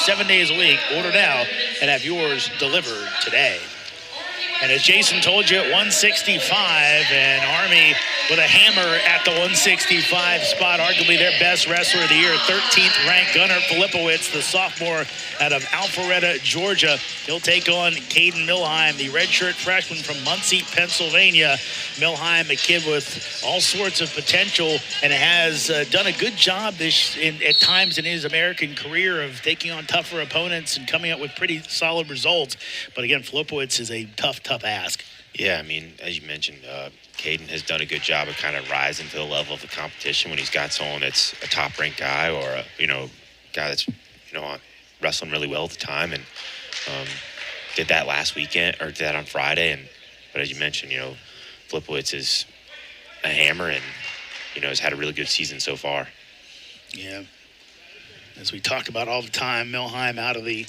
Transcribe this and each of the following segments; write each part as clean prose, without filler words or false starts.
7 days a week. Order now and have yours delivered today. And as Jason told you, at 165, and Army with a hammer at the 165 spot, arguably their best wrestler of the year, 13th ranked Gunnar Filipowicz, the sophomore out of Alpharetta, Georgia. He'll take on Kaden Milheim, the redshirt freshman from Muncie, Pennsylvania. Milheim, a kid with all sorts of potential, and has done a good job at times in his American career of taking on tougher opponents and coming up with pretty solid results. But again, Filipowicz is a tough ask. Yeah, I mean, as you mentioned, Kaden has done a good job of kind of rising to the level of the competition when he's got someone that's a top-ranked guy or a, guy that's, wrestling really well at the time, and did that last weekend or did that on Friday. But as you mentioned, Filipowicz is a hammer and, has had a really good season so far. Yeah. As we talk about all the time, Milheim out of the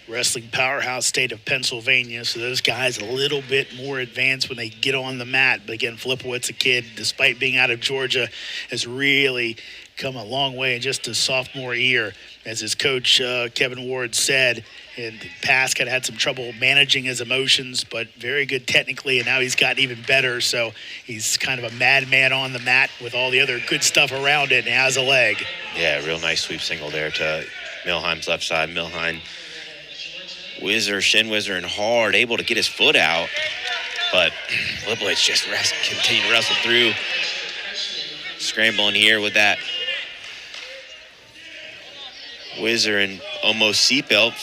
wrestling powerhouse state of Pennsylvania, so those guys a little bit more advanced when they get on the mat. But again, Filipowicz, a kid, despite being out of Georgia, has really come a long way in just a sophomore year. As his coach, Kevin Ward, said, in the past kind of had some trouble managing his emotions, but very good technically, and now he's gotten even better. So he's kind of a madman on the mat with all the other good stuff around it, and has a leg. Yeah, real nice sweep single there to Milheim's left side. Milheim shin whizzer and hard, able to get his foot out, but Filipowicz just continue to wrestle through. Scrambling here with that whizzer and almost seatbelt.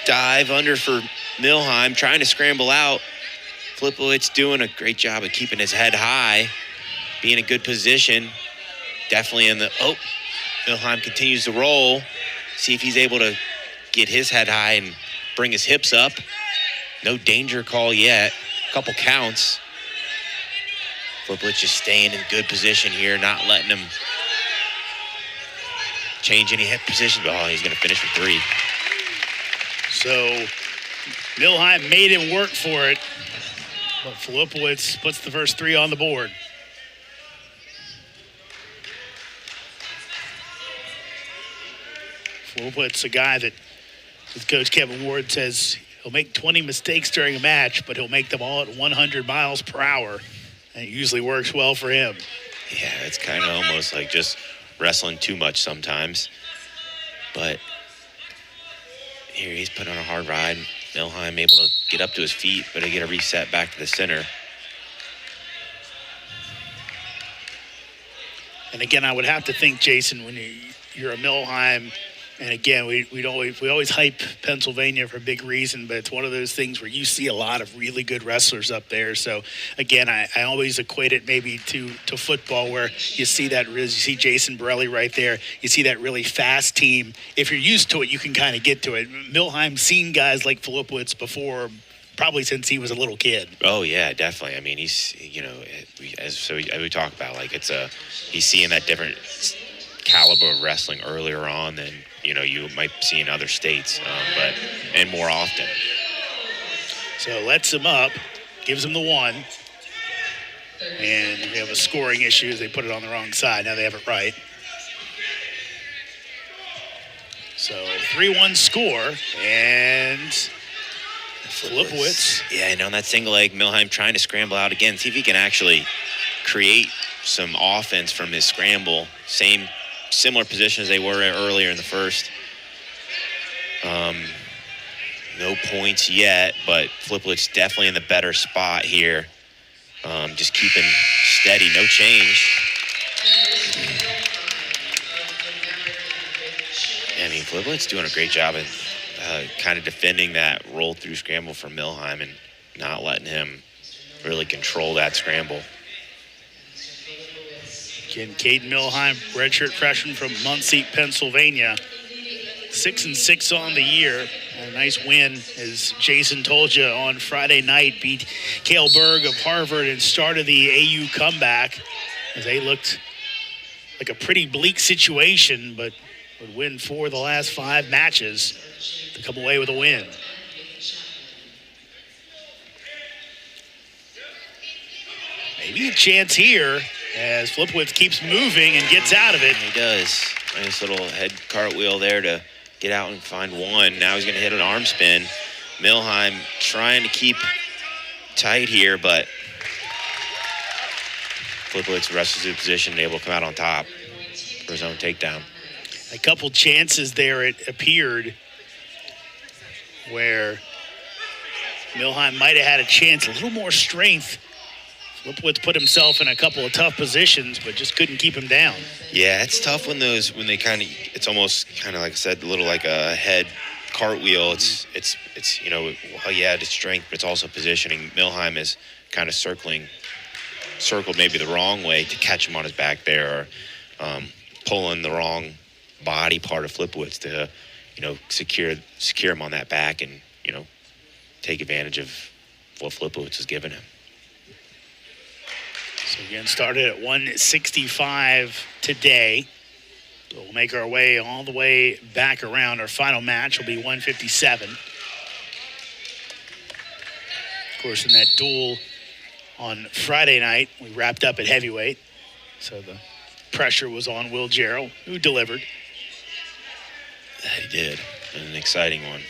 Dive under for Milheim, trying to scramble out. Filipowicz doing a great job of keeping his head high, being in a good position. Definitely Milheim continues to roll. See if he's able to get his head high and bring his hips up. No danger call yet. Couple counts. Filipowicz just staying in good position here, not letting him change any hip position. Oh, he's going to finish with 3. So Milheim made him work for it, but Filipowicz puts the first 3 on the board. Filipowicz, a guy that, as Coach Kevin Ward says, he'll make 20 mistakes during a match, but he'll make them all at 100 miles per hour. And it usually works well for him. Yeah, it's kind of almost like just wrestling too much sometimes. But here he's put on a hard ride. Milheim able to get up to his feet, but to get a reset back to the center. And again, I would have to think, Jason, when you're a Milheim, and again, we always hype Pennsylvania for a big reason, but it's one of those things where you see a lot of really good wrestlers up there. So again, I always equate it maybe to football, where you see Jason Borelli right there. You see that really fast team. If you're used to it, you can kind of get to it. Milheim's seen guys like Filipowicz before, probably since he was a little kid. Oh yeah, definitely. I mean, he's as we talk about, like he's seeing that different caliber of wrestling earlier on than you might see in other states, and more often. So lets him up, gives him the 1, and we have a scoring issue. They put it on the wrong side. Now they have it right. So 3-1 score, and Filipowicz. Yeah, and on that single leg, Milheim trying to scramble out again. See if he can actually create some offense from his scramble. Similar position as they were earlier in the first. No points yet, but Filipowicz definitely in the better spot here. Just keeping steady, no change. I mean, Filipowicz doing a great job of kind of defending that roll through scramble for Milheim and not letting him really control that scramble. Again, Kaden Milheim, redshirt freshman from Muncie, Pennsylvania. 6-6 on the year. A nice win, as Jason told you, on Friday night. Beat Cale Berg of Harvard and started the AU comeback, as they looked like a pretty bleak situation, but would win 4 of the last 5 matches to come away with a win. Maybe a chance here, as Filipowicz keeps moving and gets out of it. He does. Nice little head cartwheel there to get out and find one. Now he's going to hit an arm spin. Milheim trying to keep tight here, but Filipowicz wrestles the position and able to come out on top for his own takedown. A couple chances there, it appeared, where Milheim might have had a chance, a little more strength. Filipowicz put himself in a couple of tough positions, but just couldn't keep him down. Yeah, it's tough when they kind of, it's almost kind of like I said, a little like a head cartwheel. It's you know, well, yeah, it's strength, but it's also positioning. Milheim is kind of circled maybe the wrong way to catch him on his back there, or pulling the wrong body part of Filipowicz to, you know, secure him on that back and, you know, take advantage of what Filipowicz has given him. So again, started at 165 today. So we'll make our way all the way back around. Our final match will be 157. Of course, in that duel on Friday night, we wrapped up at heavyweight. So the pressure was on Will Jarrell, who delivered. He did. An exciting one.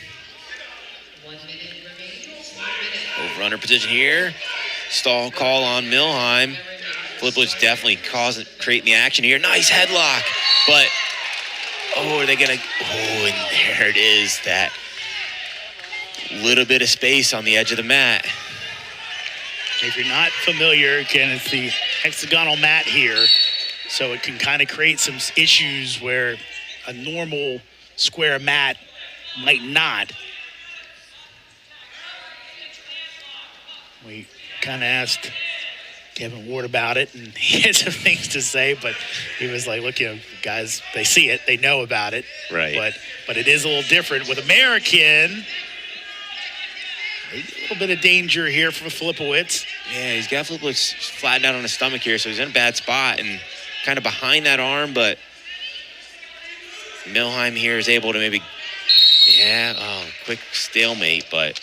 1 minute remaining. Over under position here. Stall call on Milheim. Filipowicz definitely creating the action here. Nice headlock. But, are they going to... Oh, and there it is. That little bit of space on the edge of the mat. If you're not familiar, again, it's the hexagonal mat here. So it can kind of create some issues where a normal square mat might not. We kind of asked Kevin Ward about it, and he had some things to say, but he was like, look, you know, guys, they see it, they know about it. Right. But it is a little different with American. Maybe a little bit of danger here for Filipowicz. Yeah, he's got Filipowicz flattened out on his stomach here, so he's in a bad spot and kind of behind that arm, but Milheim here is able to maybe, quick stalemate, but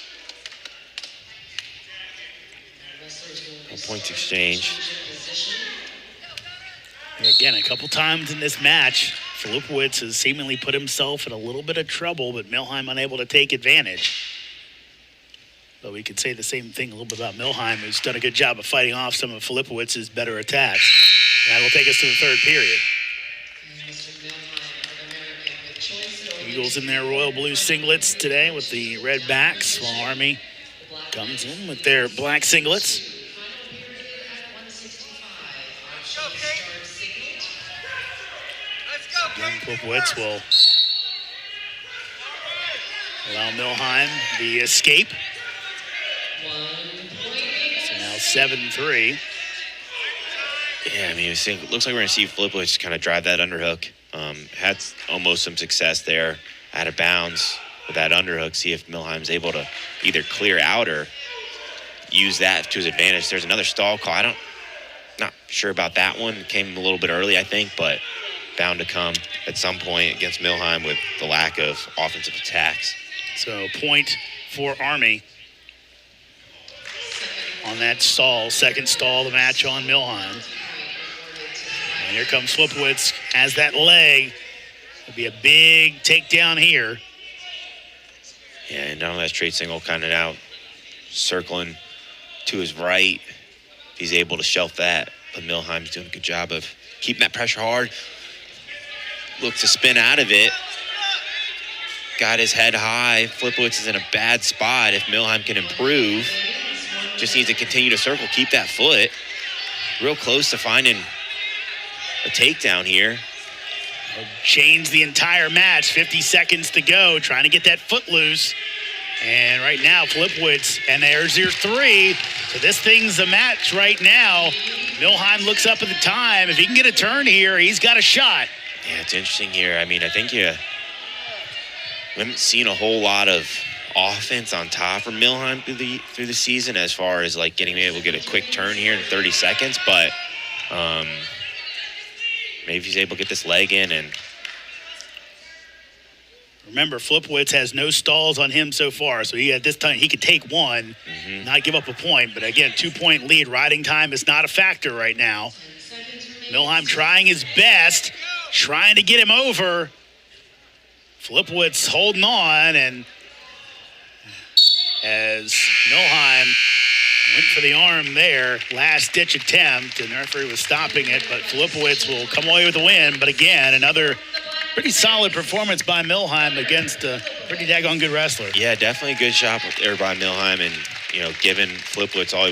no points exchanged. And again, a couple times in this match, Filipowicz has seemingly put himself in a little bit of trouble, but Milheim unable to take advantage. But we could say the same thing a little bit about Milheim, who's done a good job of fighting off some of Filipowicz's better attacks. And that will take us to the third period. Eagles in their royal blue singlets today with the red backs, while Army comes in with their black singlets. Again, Filipowicz will allow Milheim the escape. So now 7-3. Yeah, I mean, it looks like we're going to see Filipowicz kind of drive that underhook. Had almost some success there out of bounds with that underhook. See if Milheim's able to either clear out or use that to his advantage. There's another stall call. Not sure about that one. It came a little bit early, I think, but bound to come at some point against Milheim with the lack of offensive attacks. So point for Army on that stall. Second stall of the match on Milheim. And here comes Filipowicz. Has that leg. It'll be a big takedown here. Yeah, and now that straight single kind of now circling to his right. He's able to shelf that. But Milheim's doing a good job of keeping that pressure hard. Looks to spin out of it. Got his head high. Filipowicz is in a bad spot. If Milheim can improve, just needs to continue to circle, keep that foot. Real close to finding a takedown here. Change the entire match. 50 seconds to go. Trying to get that foot loose. And right now, Filipowicz, and there's your three. So this thing's a match right now. Milheim looks up at the time. If he can get a turn here, he's got a shot. Yeah, it's interesting here. I mean, I think we haven't seen a whole lot of offense on top for Milheim through the season as far as like getting able to get a quick turn here in 30 seconds. But maybe if he's able to get this leg in. And remember, Filipowicz has no stalls on him so far, so at this time he could take one, not give up a point. But again, 2-point lead. Riding time is not a factor right now. Milheim trying his best, trying to get him over. Filipowicz holding on, and as Milheim went for the arm there, last-ditch attempt, and the referee was stopping it, but Filipowicz will come away with the win. But again, another pretty solid performance by Milheim against a pretty daggone good wrestler. Yeah, definitely a good shot there by Milheim, and, giving Filipowicz all he